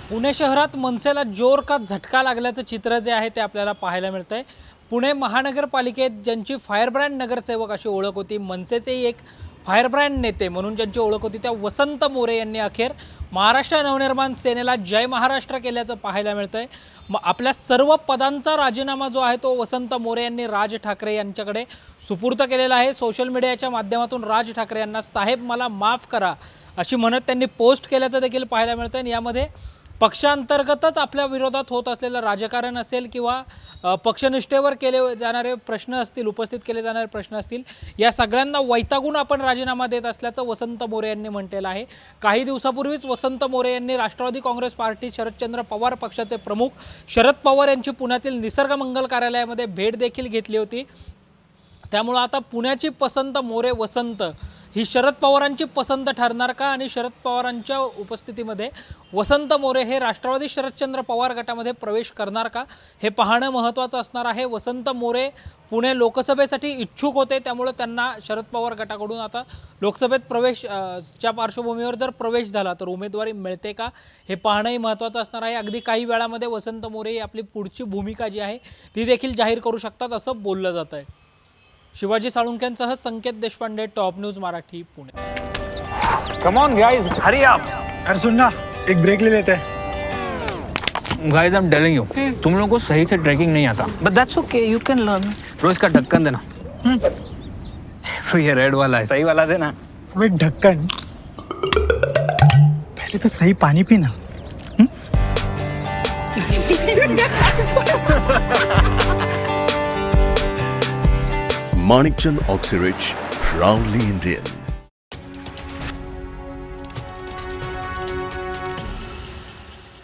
पुणे शहरात मनसेला जोर का झटका लागल्याचं चित्र जे आहे ते आपल्याला पाहायला मिळतंय। पुणे महानगरपालिकेत ज्यांची फायरब्रँड नगरसेवक अशी ओळख होती, मनसेचेही एक फायरब्रँड नेते म्हणून ज्यांची ओळख होती, त्या वसंत मोरे यांनी अखेर महाराष्ट्र नवनिर्माण सेनेला जय महाराष्ट्र केल्याचं पाहायला मिळतंय। आपल्या सर्व पदांचा राजीनामा जो आहे तो वसंत मोरे यांनी राज ठाकरे यांच्याकडे सुपूर्द केलेला आहे। सोशल मीडियाच्या माध्यमातून राज ठाकरे यांना साहेब मला माफ करा अशी म्हणत त्यांनी पोस्ट केल्याचं देखील पाहायला मिळतंय। आणि यामध्ये पक्षांतर्गतच आपल्या विरोधात होत असलेलं राजकारण असेल किंवा पक्षनिष्ठेवर केले जाणारे प्रश्न असतील, उपस्थित केले जाणारे प्रश्न असतील, या सगळ्यांना वैतागून आपण राजीनामा देत असल्याचं वसंत मोरे यांनी म्हटलेलं आहे। काही दिवसापूर्वीच वसंत मोरे यांनी राष्ट्रवादी काँग्रेस पार्टी शरदचंद्र पवार पक्षाचे प्रमुख शरद पवार यांची पुण्यातील निसर्ग मंगल कार्यालयामध्ये भेट देखील घेतली होती। त्यामुळे आता पुण्याची पसंत मोरे वसंत ही शरद पवारांची पसंत ठरणार का आणि शरद पवारांच्या उपस्थितीमध्ये वसंत मोरे हे राष्ट्रवादी शरदचंद्र पवार गटामध्ये प्रवेश करणार का हे पाहणं महत्त्वाचं असणार आहे। वसंत मोरे पुणे लोकसभेसाठी इच्छुक होते, त्यामुळे त्यांना शरद पवार गटाकडून आता लोकसभेत प्रवेशच्या पार्श्वभूमीवर जर प्रवेश झाला तर उमेदवारी मिळते का हे पाहणंही महत्त्वाचं असणार आहे। अगदी काही वेळामध्ये वसंत मोरे आपली पुढची भूमिका जी आहे ती देखील जाहीर करू शकतात असं बोललं जात आहे। शिवाजी साळुंखेंसह Sanket Deshpande, top news Marathi, Pune. Come on guys, hurry up. अरे सुन ना, एक ब्रेक ले लेते हैं। Guys, I am telling you, तुम लोगों को सही से ट्रैकिंग नहीं आता। But that's okay, you can learn. रोज का ढक्कन देना। तो ये रेड वाला है, सही वाला देना। अबे ढक्कन, पहले तो सही पानी पीना। Manikchand Oxyrich, proudly Indian.